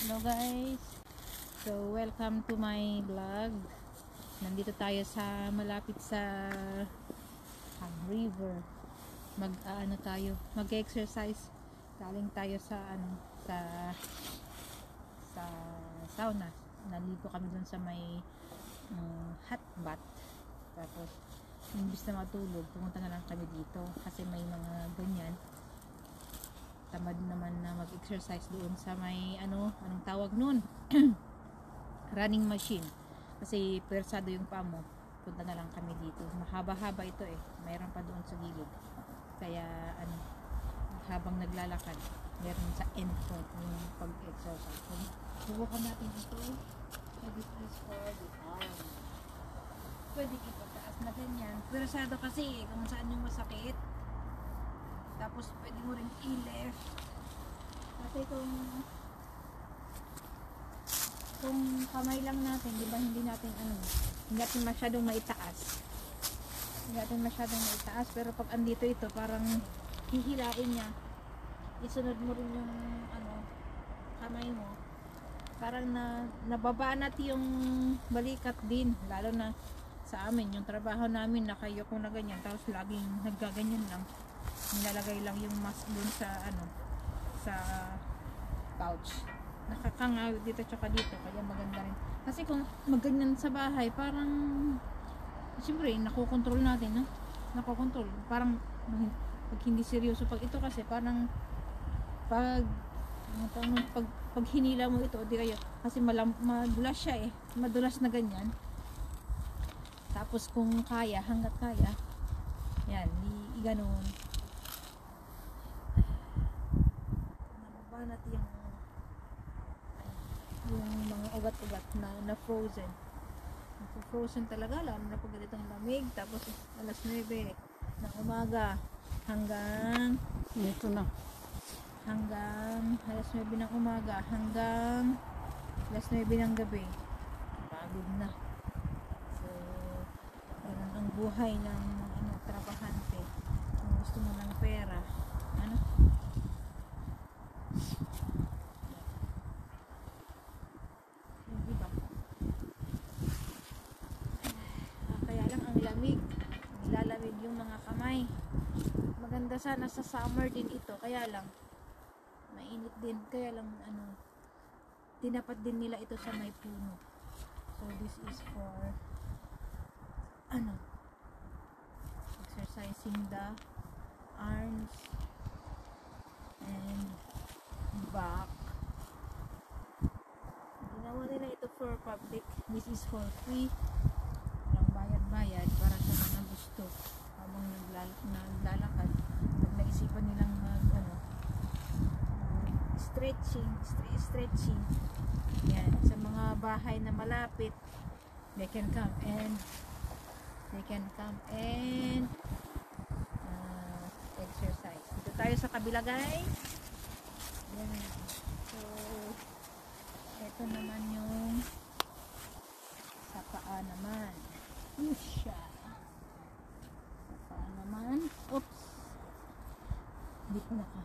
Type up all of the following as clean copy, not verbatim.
Hello guys, so welcome to my vlog. Nandito tayo sa malapit sa river. Mag-exercise. Galing tayo sa sa sauna. Naligo kami dun sa may hot bath. Tapos imbis na matulog, pumunta na lang kami dito kasi may mga ganyan. Tamad naman na mag-exercise doon sa may anong tawag nun running machine kasi persado yung paa mo. Punta na lang kami dito, mahaba-haba ito mayroon pa doon sa gilid, kaya habang naglalakad meron sa end point yung pag-exercise. Subukan natin ito. So this is for the arm. Pwede ipataas na ganyan, persado kasi kung saan yung masakit. Tapos pwede mo rin i-left. Kasi kung kamay lang natin, di ba hindi natin masyadong maitaas. Pero pag andito ito, parang hihilain niya. Isunod mo rin yung kamay mo. Parang nababanat yung balikat din. Lalo na sa amin, yung trabaho namin, nakayoko na ganyan. Tapos laging naggaganyan lang. Nilalagay lang yung mask dun sa pouch. Nakakanga dito tsaka dito, kaya maganda rin. Kasi kung maganyan sa bahay, parang siyempre nakokontrol natin, nakokontrol. Parang pag hindi seryoso pag ito, kasi parang pag hinila mo ito, di kayo, kasi madulas siya madulas na ganyan. Tapos kung kaya, hanggat kaya, yan, ganun. Nabanat yung mga ugat-ugat na frozen. Frozen talaga, lalo na pag ganitong lamig. Tapos alas 9 ng umaga hanggang alas 9 ng umaga hanggang alas 9 ng gabi. Pagod na. So, ganun ang buhay ng trabahante. Kung gusto mo ng pera, diba? Kaya lang ang lamig, nilalamig yung mga kamay. Maganda sana sa summer din ito, kaya lang mainit din, kaya lang tinapat din nila ito sa may puno. So this is for exercising the arms and back. Ginawa nila ito for public. This is for free. Walang bayad-bayad, para sa mga gusto habang naglalakad. Pag naisipan nilang stretching, yan, sa mga bahay na malapit, they can come and exercise. Dito tayo sa kabila, guys. Yan. So ito naman yung sa paa naman. Sa paa naman. Oops, dito na ka.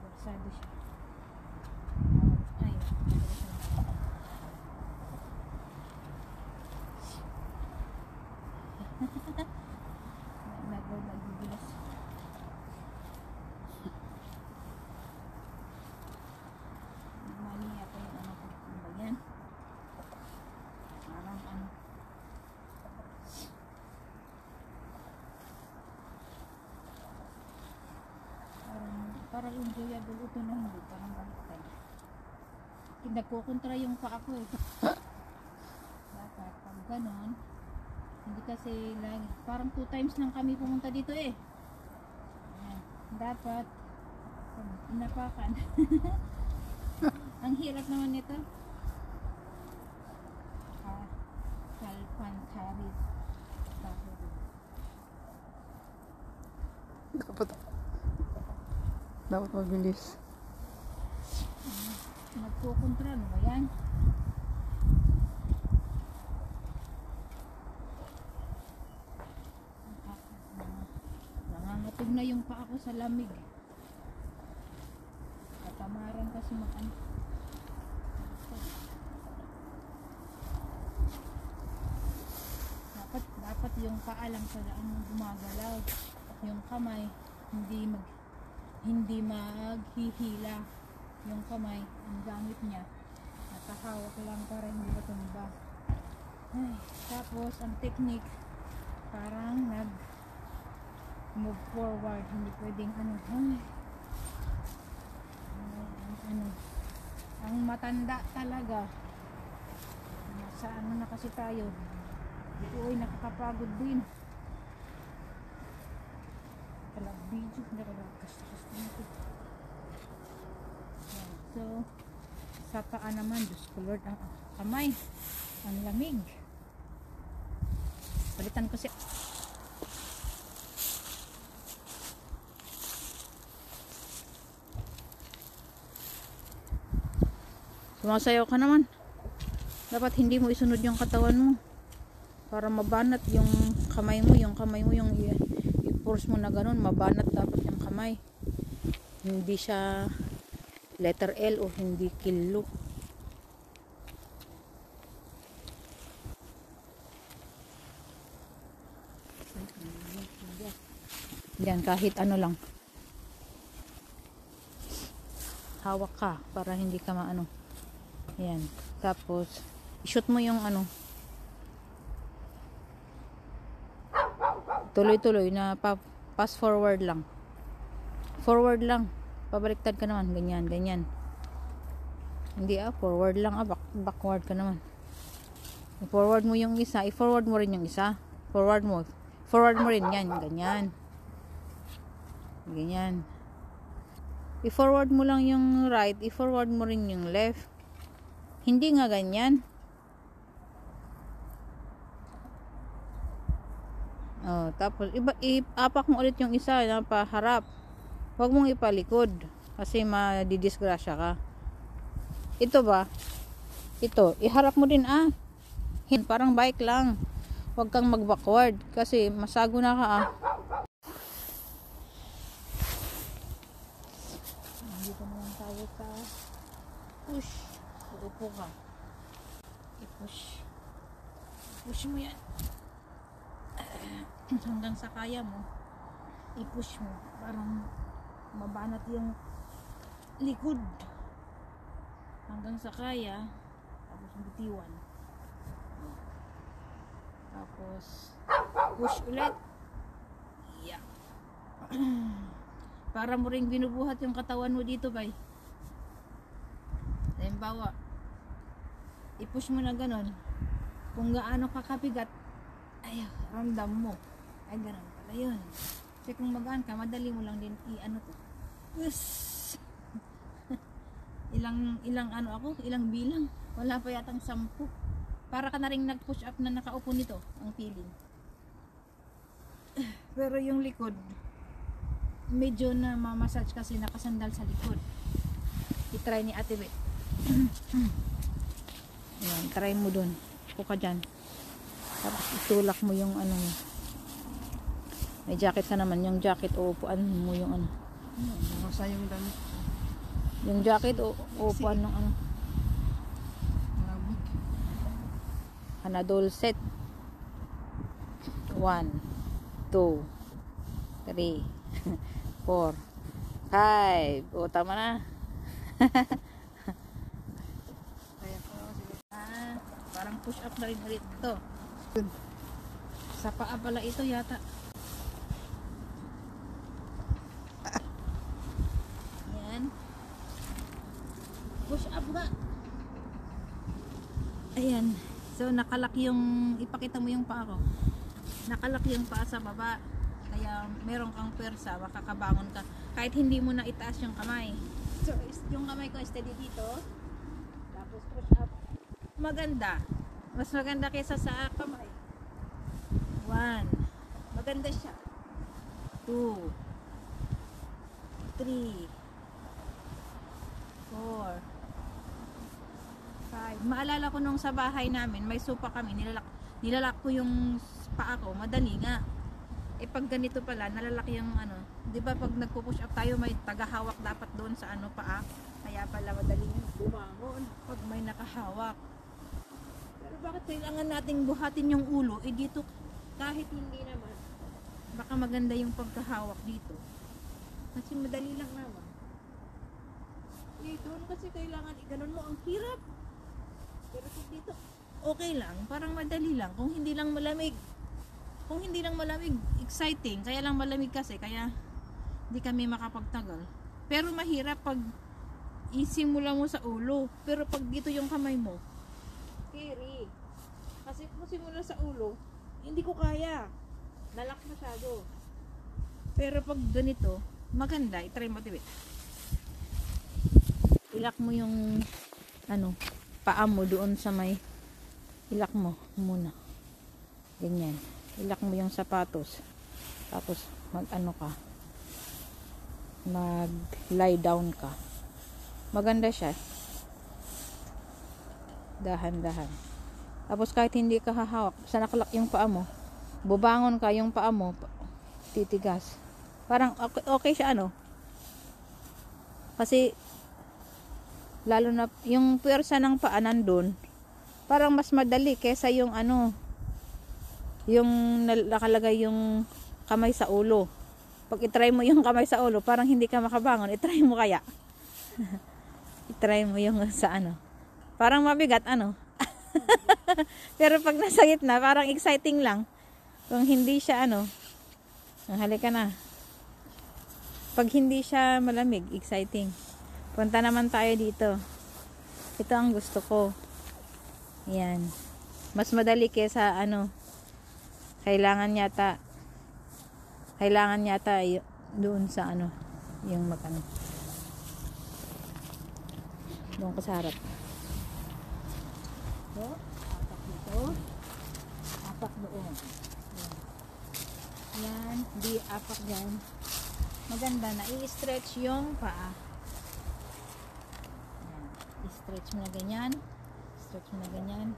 Persado siya. Ay, nagbibilis. Mali ako yung ba yan? Parang parang enjoyable ito na hindi, parang baliktad. Nagkukontra yung paa ko dapat pag ganon, hindi kasi lagi, parang 2 times lang kami pumunta dito ayan. Dapat inapakan. Ang hirap naman nito. Kalpan karit dapat mabilis. Nagkukontra, ba yan? Nangangatog na yung paa ko sa lamig. Kamaran kasi maano. Dapat yung paa lang sa ang gumagalaw. Yung kamay hindi maghihila. Yung kamay, ang gamit niya nakahawak lang para hindi matumba. Tapos ang technique parang move forward, hindi pwedeng ang matanda talaga. Sa na kasi tayo. Uy, nakakapagod din. Video na kastos dito. So, sa paa naman, Diyos ko Lord, ang kamay, ang lamig. Palitan ko siya. Sumasayaw ka naman. Dapat hindi mo isunod yung katawan mo para mabanat yung kamay mo, yung i-force mo na ganun, mabanat dapat yung kamay. Hindi siya letter L o hindi kilo. Yan, kahit ano lang. Hawak ka para hindi ka maano. Yan. Tapos, i-shoot mo yung tuloy-tuloy na pass forward lang. Forward lang. Pabaliktad ka naman. Ganyan, ganyan. Hindi forward lang. Backward ka naman. I-forward mo yung isa. I-forward mo rin yung isa. Forward mo. Forward mo rin yan. Ganyan. Ganyan. I-forward mo lang yung right. I-forward mo rin yung left. Hindi nga ganyan. Tapos iapak mo ulit yung isa na paharap. Huwag mong ipalikod kasi madidisgrasya ka. Ito ba? Ito, iharap mo din parang bike lang. Huwag kang mag-backward kasi masago na ka Dito naman tayo sa push. Uupo ka. I-push. Push mo yan. Hanggang sa kaya mo, i-push mo. Parang mabanat yung likod. Hanggang sa kaya, tapos bitiwan. Tapos, push ulit. Yeah. Para mo ring binubuhat yung katawan mo dito, bay. Halimbawa, i-push mo na ganon. Kung gaano kakabigat, ay, ramdam mo. Ay, ganon pala yun. Kasi kung magaan ka, madali mo lang din to. Yes. ilang bilang. Wala pa yatang 10. Para ka na rin nag-push up na nakaupo nito, ang feeling. Pero yung likod, medyo na mamassage kasi nakasandal sa likod. I-try ni Ate Bet. Ayan, try mo dun. Upo ka dyan. Tapos itulak mo yung may jacket ka naman. Yung jacket, upuan mo yung Nasa yung damit. Yung jacket, upuan ng Labot. Panadol set. 1, 2, 3, 4, 5. Tama na. Parang push up na rin ulit ito. Sa paa pala ito yata. Yan. Push up nga. Ayan. So nakalak yung, ipakita mo yung paa ko. Nakalak yung paa sa baba. Kaya meron kang pwersa, makakabangon ka. Kahit hindi mo na itaas yung kamay. So yung kamay ko steady dito. Tapos push up. Maganda. Mas maganda kaysa sa kamay. 1. Maganda siya. 2. 3. 4. 5. Maalala ko nung sa bahay namin, may sopa kami. Nilalak ko yung paa ko. Madali nga. Eh pag ganito pala, nalalaki yung ano, 'di ba pag nagpo-push up tayo may tagahawak dapat doon sa ano paa. Kaya pala madaling bumangon pag may nakahawak. Pero bakit kailangan nating buhatin yung ulo? Eh dito kahit hindi naman baka maganda yung pagkahawak dito. Kasi madali lang naman. Eh doon kasi kailangan iganon mo, ang hirap. Pero kung dito okay lang, parang madali lang kung hindi lang malamig. Kung hindi lang malamig, exciting. Kaya lang malamig kasi, kaya hindi kami makapagtagal. Pero mahirap pag isimula mo sa ulo. Pero pag dito yung kamay mo, carry. Kasi kung simula sa ulo, hindi ko kaya. Lalak masyado. Pero pag ganito, maganda. I-try mo, diba? Ilak mo yung ano, paa mo doon sa may ilak mo muna. Ganyan. Ilak mo yung sapatos. Tapos mag ano ka. Mag lie down ka. Maganda siya. Dahan-dahan. Tapos kahit hindi ka hahawak, sa nakalak yung paa mo, bubangon ka, yung paa mo titigas. Parang okay siya ano. Kasi lalo na yung puwersa ng paa nandun, parang mas madali kesa yung ano, yung nakalagay yung kamay sa ulo. Pag itry mo yung kamay sa ulo, parang hindi ka makabangon. Itry mo kaya. Itry mo yung sa ano. Parang mabigat ano. Pero pag nasa gitna, parang exciting lang. Kung hindi siya ano, halika na. Pag hindi siya malamig, exciting. Punta naman tayo dito. Ito ang gusto ko. Yan. Mas madali kesa ano, kailangan yata doon sa ano, yung magano doon ka sa harap. So, apak dito, apak doon. Yan, di apak dyan. Maganda na i-stretch yung paa. Yan. I-stretch mo na ganyan. Stretch mo na ganyan.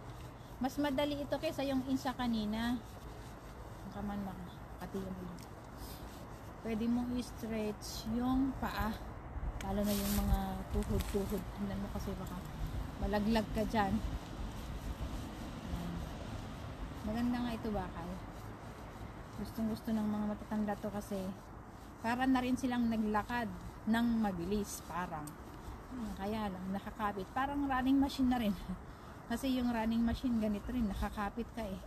Mas madali ito kaysa yung isa kanina. Kaman makati yung ulo. Pwede mong i-stretch yung paa. Lalo na yung mga tuhod-tuhod. Tingnan mo kasi baka malaglag ka dyan. Ayan. Maganda nga ito bakal. Gustong gusto ng mga matatanda to kasi para na rin silang naglakad ng mabilis. Parang. Kaya lang nakakapit. Parang running machine na rin. Kasi yung running machine ganito rin. Nakakapit ka eh.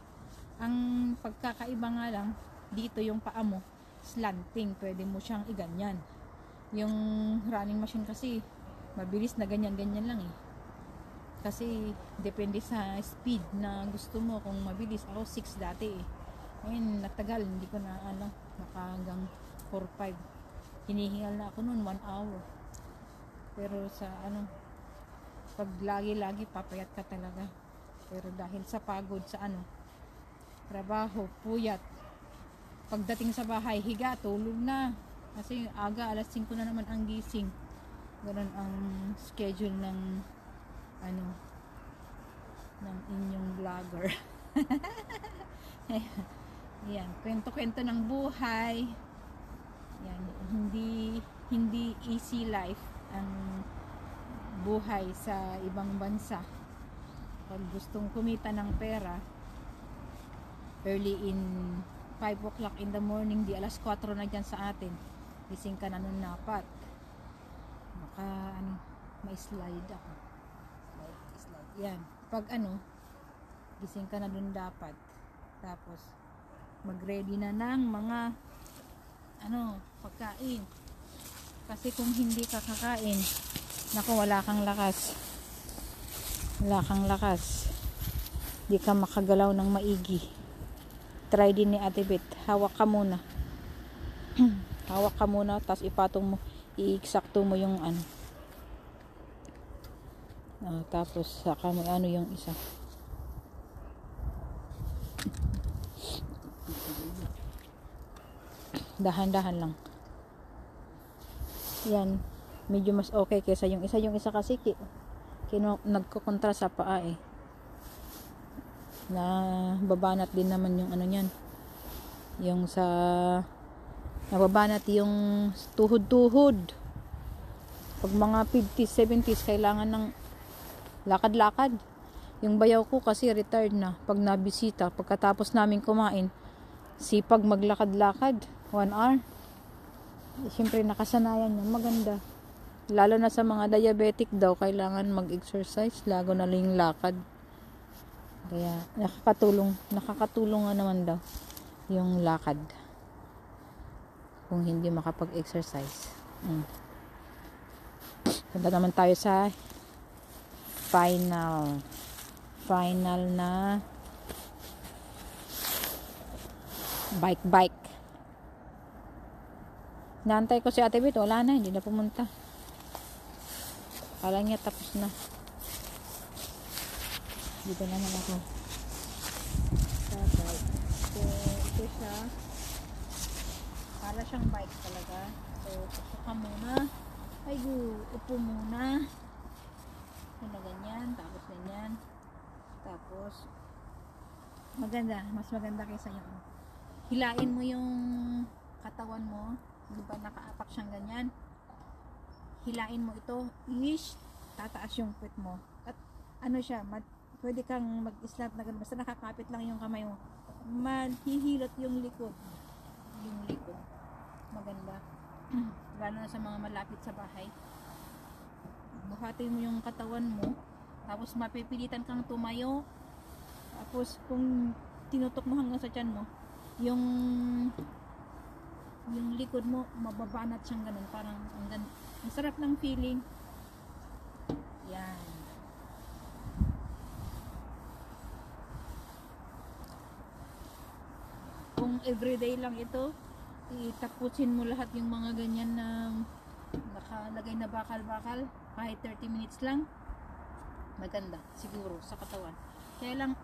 Ang pagkakaiba nga lang, dito yung paa mo, slanting. Pwede mo siyang iganyan. Yung running machine kasi, mabilis na ganyan-ganyan lang eh. Kasi, depende sa speed na gusto mo. Kung mabilis, ako 6 dati eh. Ngayon, natagal. Hindi ko na, hanggang 4-5. Hinihingal na ako noon, 1 hour. Pero sa, pag lagi-lagi, papayat ka talaga. Pero dahil sa pagod, sa trabaho, puyat. Pagdating sa bahay, higa, tulog na. Kasi aga, alas 5 na naman ang gising. Ganun ang schedule ng ng inyong vlogger. Yan, kwento-kwento ng buhay. Yan, hindi easy life ang buhay sa ibang bansa. Pag gustong kumita ng pera, early in 5 o'clock in the morning, di alas 4 na dyan sa atin, gising ka na nun dapat. Baka may slide ako. Slide. Yan. Pag gising ka na dun dapat. Tapos mag-ready na ng mga pagkain. Kasi kung hindi ka kakain, naku, wala kang lakas. Wala kang lakas. Di ka makagalaw ng maigi. Try din ni Ate Bet. Hawak ka muna. Hawak ka muna, tapos ipatong mo, i-eksakto mo yung tapos saka mo yung isa. Dahan-dahan lang. Yan, medyo mas okay kaysa yung isa. Yung isa kasi nagkukontra sa paa eh. Na babanat din naman yung niyan. Yung sa nababanat yung tuhod-tuhod. Pag mga 50s, 70s, kailangan ng lakad-lakad. Yung bayaw ko kasi retired na. Pag nabisita, pagkatapos namin kumain, sipag maglakad-lakad. 1 hour. Siyempre, nakasanayan niya. Maganda. Lalo na sa mga diabetic daw, kailangan mag-exercise. Lago na lang yung lakad. Kaya, nakakatulong nga naman daw yung lakad. Kung hindi makapag-exercise. Punta naman tayo sa final na bike. Naantay ko si Ate Bet, wala na, hindi na pumunta. Kala niya tapos na. Dito naman ako sa bike. So, ito siya. Para siyang bike talaga. So, pasok ka muna. Ay, upo muna. Na ganyan, tapos ganyan. Tapos, mas maganda kaysa yung hilain mo yung katawan mo. Di ba nakaapak siyang ganyan? Hilain mo ito, tataas yung puwet mo. At ano siya, pwede kang mag-slant na ganun. Basta nakakapit lang yung kamay mo. Mahihilot yung likod. Maganda. Lalo na sa mga malapit sa bahay. Buhatin mo yung katawan mo. Tapos mapipilitan kang tumayo. Tapos kung tinutok mo hanggang sa tiyan mo, yung likod mo mababanat siyang ganun, parang ang sarap ng feeling. Yan. Kung everyday lang ito, itapusin mo lahat yung mga ganyan na nakalagay na bakal-bakal, kahit 30 minutes lang, maganda siguro sa katawan. Kaya lang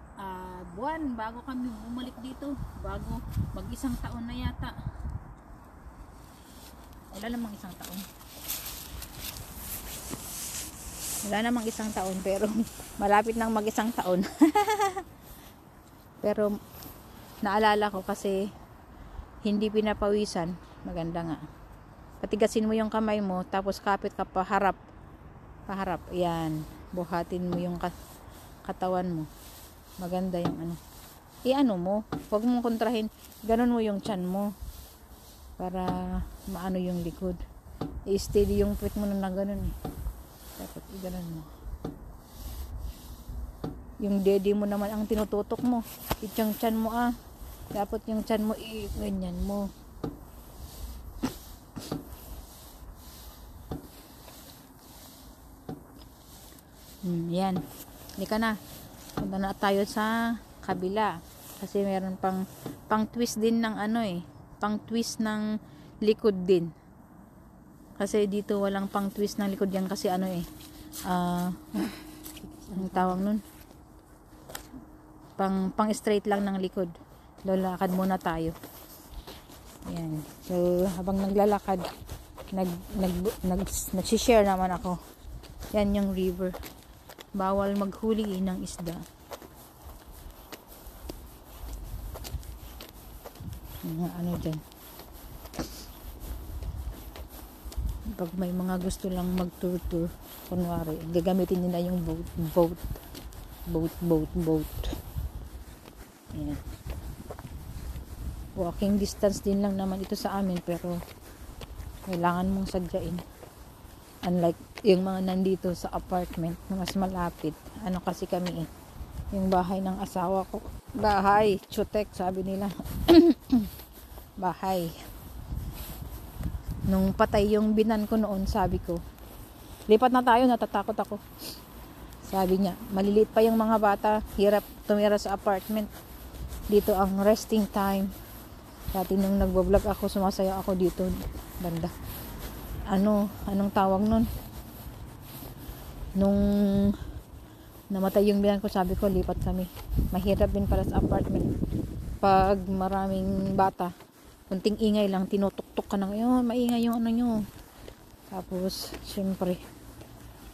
buwan bago kami bumalik dito, bago mag-isang taon na yata. Wala namang isang taon pero malapit nang mag-isang taon. Pero naalala ko kasi hindi pinapawisan, maganda nga. Patigasin mo yung kamay mo, tapos kapit ka paharap. Yan, buhatin mo yung katawan mo. Maganda yung ano mo, huwag mong kontrahin, ganun mo yung tiyan mo para maano yung likod. I-steady yung puwet mo na ganun dapat i-ganun mo. Yung dede mo naman ang tinututok mo, yung tiyan mo dapat yung tiyan mo ganyan mo. Yan, hindi ka na. Punta na tayo sa kabila kasi meron pang twist din ng pang twist ng likod din. Kasi dito walang pang twist ng likod yan kasi anong tawag nun? Pang straight lang ng likod. Lalakad muna tayo. Ayan. So, habang naglalakad, nagsishare naman ako. Yan yung river. Bawal maghuli ng isda. Mga dyan. Pag may mga gusto lang mag-tour, kunwari, gagamitin nila yung boat. Ayan. Walking distance din lang naman ito sa amin, pero kailangan mong sadyain. Unlike yung mga nandito sa apartment na mas malapit. Kasi kami yung bahay ng asawa ko. Bahay, chutek, sabi nila. Bahay. Nung patay yung binan ko noon, sabi ko, lipat na tayo, natatakot ako. Sabi niya, maliliit pa yung mga bata, hirap tumira sa apartment. Dito ang resting time. Dati nung nagbablog ako, sumasaya ako dito, banda. Anong tawag nun? Nung namatay yung binan ko, sabi ko, lipat kami. Mahirap din para sa apartment. Pag maraming bata, kunting ingay lang, tinutuktok ka ng, maingay yung nyo. Tapos, syempre,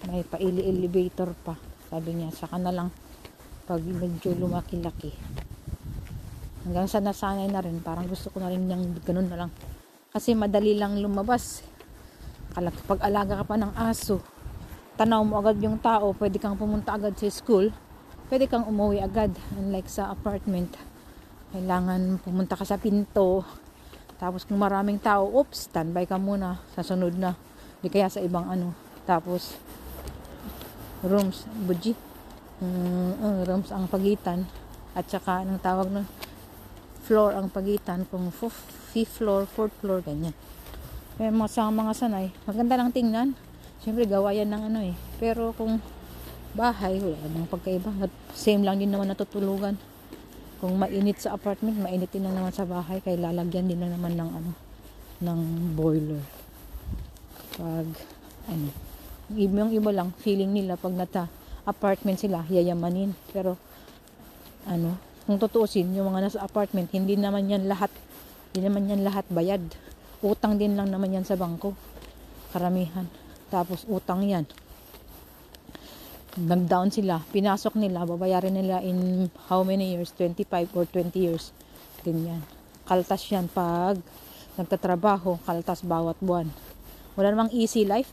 may pa-elevator pa. Sabi niya, saka na lang, pag medyo lumaki-laki. hanggang sa nasanay na rin, parang gusto ko na rin yung ganun na lang, kasi madali lang lumabas. Kapag alaga ka pa ng aso, tanaw mo agad yung tao, pwede kang pumunta agad sa school, pwede kang umuwi agad. Unlike sa apartment, kailangan pumunta ka sa pinto, tapos kung maraming tao, oops, standby ka muna sa sunod na, di kaya sa ibang tapos rooms, rooms ang pagitan, at saka anong tawag nun, floor ang pagitan, kung 5th floor, 4th floor, ganyan. Kaya mga sanay, maganda lang tingnan. Siyempre gawa yan ng pero kung bahay, wala namang pagkaiba. At same lang din naman natutulugan. Kung mainit sa apartment, mainit din lang naman sa bahay, kaya lalagyan din lang naman ng ng boiler. Pag yung iba lang feeling nila pag apartment sila, yayamanin. Pero kung tutuusin, yung mga nasa apartment, hindi naman yan lahat bayad. Utang din lang naman yan sa bangko, karamihan. Tapos utang yan, nag-down sila, pinasok nila, babayarin nila in how many years, 25 or 20 years, ganyan. Kaltas yan pag nagtatrabaho, kaltas bawat buwan. Wala namang easy life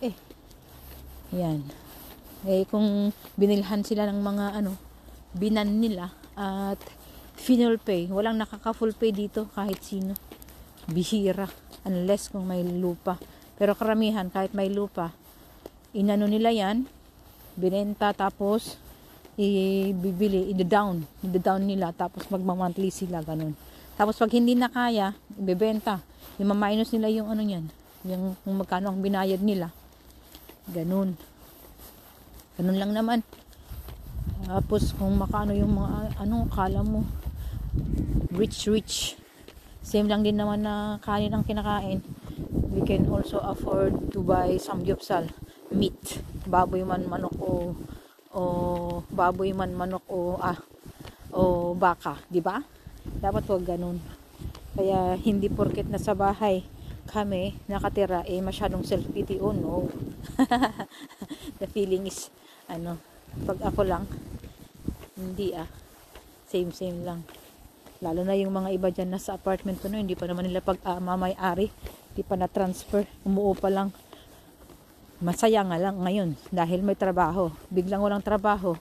yan. Kung binilhan sila ng mga binan nila at full pay, walang nakaka-full pay dito kahit sino, bihira, unless kung may lupa. Pero karamihan, kahit may lupa, inano nila yan, binenta, tapos ibibili, i-down nila, tapos magma-monthly sila, ganun. Tapos pag hindi na kaya, ibebenta, i-minus nila yung yung kung magkano ang binayad nila, ganun lang naman. Tapos kung makano yung mga kala mo rich, same lang din naman na kanin ang kinakain. We can also afford to buy samgyupsal, meat, baboy man, manok o baka, di ba? Dapat wag ganun. Kaya hindi porket na sa bahay kami nakatira masyadong self-pity. Oh no. The feeling is pag ako lang, hindi same lang. Lalo na yung mga iba dyan nasa apartment ko, hindi pa naman nila mamay-ari, hindi pa na-transfer, umuo pa lang. Masaya nga lang ngayon dahil may trabaho. Biglang walang trabaho,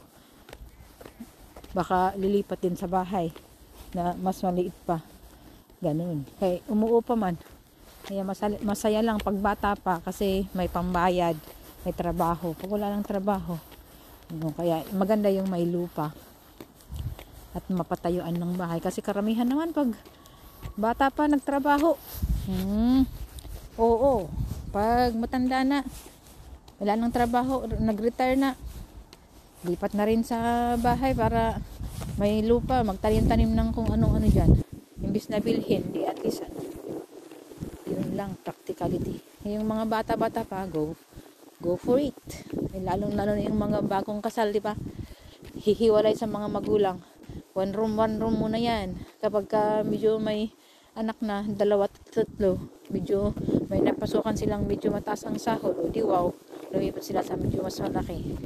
baka lilipat din sa bahay na mas maliit pa, ganun. Kaya umuo pa man, kaya masaya lang pag bata pa, kasi may pambayad, may trabaho. Pag wala lang trabaho, kaya maganda yung may lupa at mapatayuan ng bahay, kasi karamihan naman pag bata pa nagtrabaho, oo, pag matanda na, wala nang trabaho, nag-retire na, lipat na rin sa bahay para may lupa, magtanim-tanim ng kung ano-ano dyan, imbis na bilhin, di at least yun lang, practicality. Yung mga bata-bata pa, go for it. Lalo na yung mga bagong kasal, di ba, hihiwalay sa mga magulang, one room muna yan. Kapag medyo may anak na, 2, 3, medyo may napasukan silang medyo mataas ang sahod, o di wow, lumipat sila sa medyo mas malaki.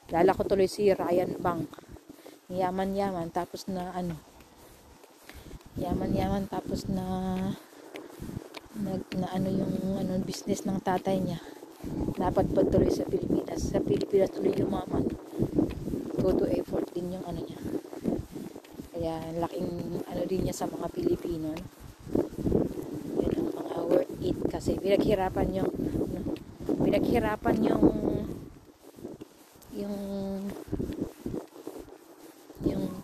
Lala ko tuloy si Ryan Bang, yaman tapos na yaman tapos na yung business ng tatay niya, napadpad tuloy sa Pilipinas tuloy yumaman. Todo effort din yung niya. Kaya laking din niya sa mga Pilipino. Yan ang mga worth it, kasi pinaghirapan yung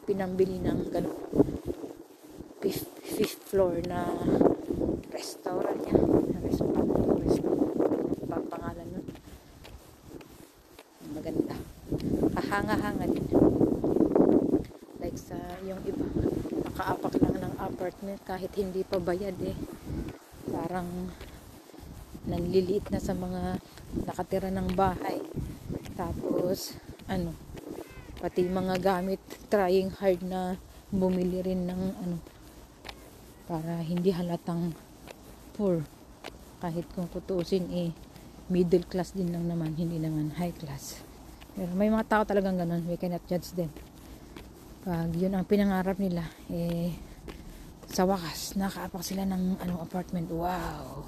pinambili ng ganun 5th floor na restaurant niya. Restaurant pangalan nun, maganda, hanga din. Like sa yung iba, nakaapak lang ng apartment kahit hindi pa bayad, parang nanliliit na sa mga nakatira ng bahay. Tapos pati mga gamit, trying hard na bumili rin ng para hindi halatang poor, kahit kung tutuusin middle class din lang naman, hindi naman high class. Pero may mga tao talagang ganun, we cannot judge them. Pag yun ang pinangarap nila, Sa wakas, nakaapak sila ng apartment. Wow!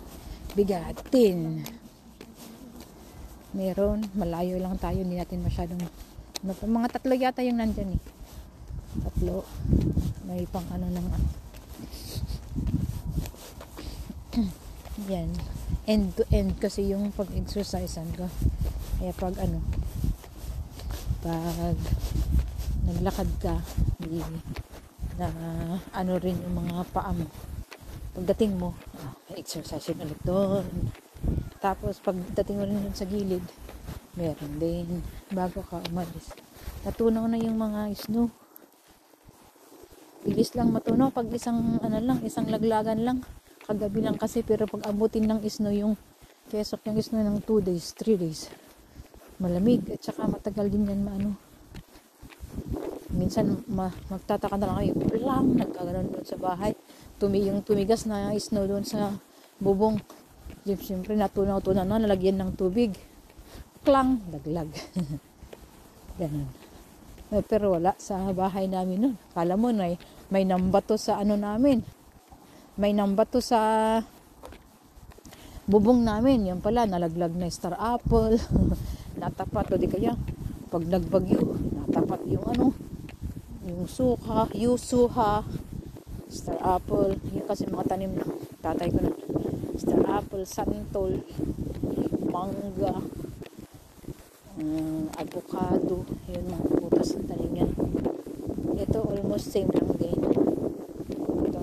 Bigatin! Meron, malayo lang tayo, hindi natin masyadong mga 3 yata yung nandyan eh. 3. May pang ng yan. End to end kasi yung pag-exercisean ko. Kaya pag pag naglakad ka, na rin yung mga paa mo. Pagdating mo, exercise yun ulit doon. Tapos pagdating mo rin dun sa gilid, meron din bago ka umalis. Natunaw na yung mga snow. Bilis lang matunaw pag isang laglagan lang. Kagabi lang kasi, pero pag abutin ng snow yung kesok yung snow ng 2 days, 3 days. Malamig at saka matagal din yan minsan magtataka na lang kayo, lang nagkaganon doon sa bahay. Yung tumigas na snow doon sa bubong. Siyempre natunaw-tunaw na, nalagyan ng tubig. Klang, daglag. Ganun. Pero wala sa bahay namin nun. Kala mo may nambato sa namin. May nambato sa bubong namin. Yan pala, nalaglag na star apple. Natapat, o di kaya pag nagbagyo, natapat yung yusuha, star apple. Yung kasi mga tanim na tatay ko na. Star apple, santol, mangga, avocado, yun mga butas na tanim yan. Ito almost same lang din. Ito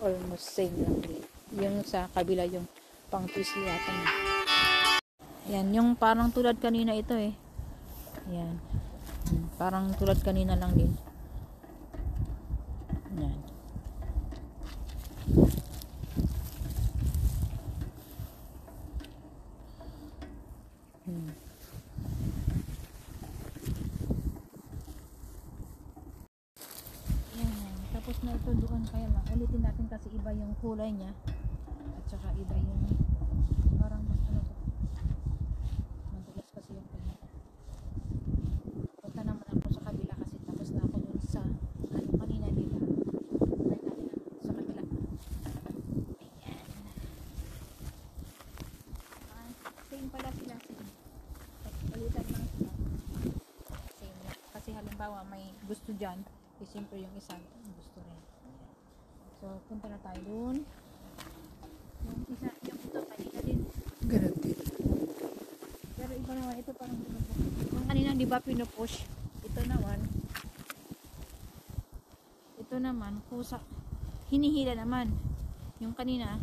almost same lang din. Yung sa kabila yung pang twist yata na. Yan, yung parang tulad kanina ito eh. Yan. Parang tulad kanina lang din. Yan. Tapos na ito doon, kaya lang ulitin natin kasi iba yung kulay niya at saka iba yung parang mas madulas kasi yung kanya. Punta naman ako sa kabila kasi tapos na ako doon sa kanina dito. Try natin sa kabila. Ayan. Same pala sila. Ulitan lang sila. Same lang. Kasi halimbawa may gusto dyan, siyempre yung isa gusto rin. So, punta na tayo dun. Yung isa, yung ito, kanina din. Ganun din. Pero iba naman, ito parang yung kanina, di ba, pinupush? Ito naman, kusa, hinihila naman. Yung kanina,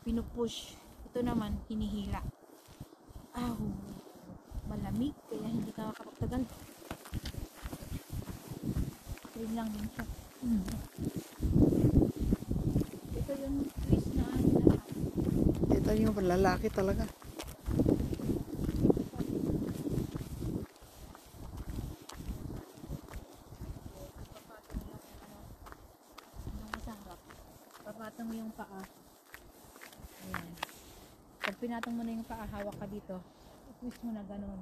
pinupush. Ito naman, hinihila. Malamig, kaya hindi ka makapagtagal. Yun lang din siya. Ito yung twist na lahat. Ito yung lalaki talaga. Papatong mo yung paa. Ayan. Pag pinatong mo na yung paa, hawak ka dito. Twist mo na ganun.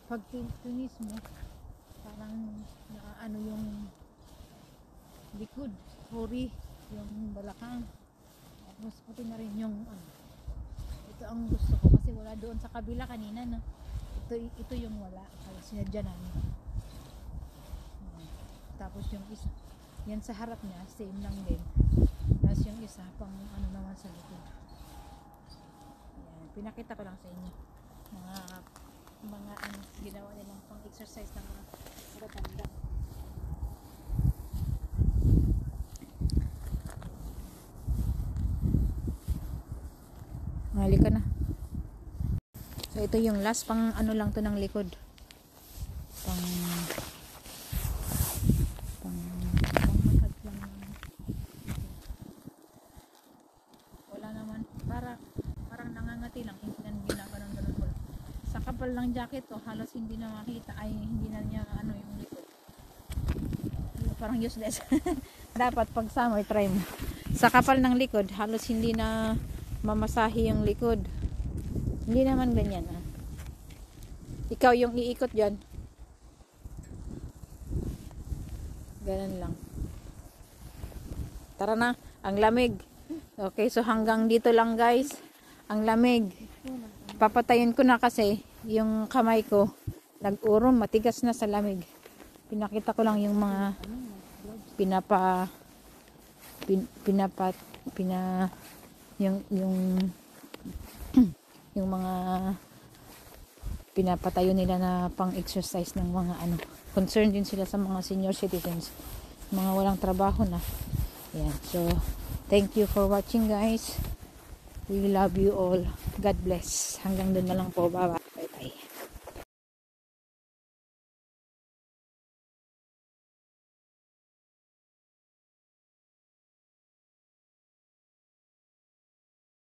Pag twist mo, parang yung likod, hori, yung balakang. Tapos pati na rin yung ito ang gusto ko kasi wala doon sa kabila kanina, no? Ito yung wala, kaya sinadya namin. Tapos yung isa, yan sa harap niya, same lang din. Tapos yung isa, pang naman sa likod. Ayan, pinakita ko lang sa inyo mga ginawa nilang pang exercise ng mga matatanda. Halika na. So ito yung last pang lang to ng likod. Pang massage lang naman. Wala naman, parang nangangati lang, hindi na ginaganon mo. Sa kapal ng jacket to, halos hindi na makita, hindi na niya yung likod. Parang useless. Dapat pag summer try mo. Sa kapal ng likod, halos hindi na mamasahe yung likod. Hindi naman ganyan. Ikaw yung iikot dyan. Ganun lang. Tara na, ang lamig. Okay, so hanggang dito lang guys. Ang lamig. Papatayin ko na kasi yung kamay ko nag-urong, matigas na sa lamig. Pinakita ko lang yung mga yung yung mga pinapatayo nila na pang-exercise ng mga ano. Concerned din sila sa mga senior citizens, mga walang trabaho na. Yan. So, thank you for watching guys. We love you all. God bless. Hanggang doon na lang po. Bye-bye. Bye-bye.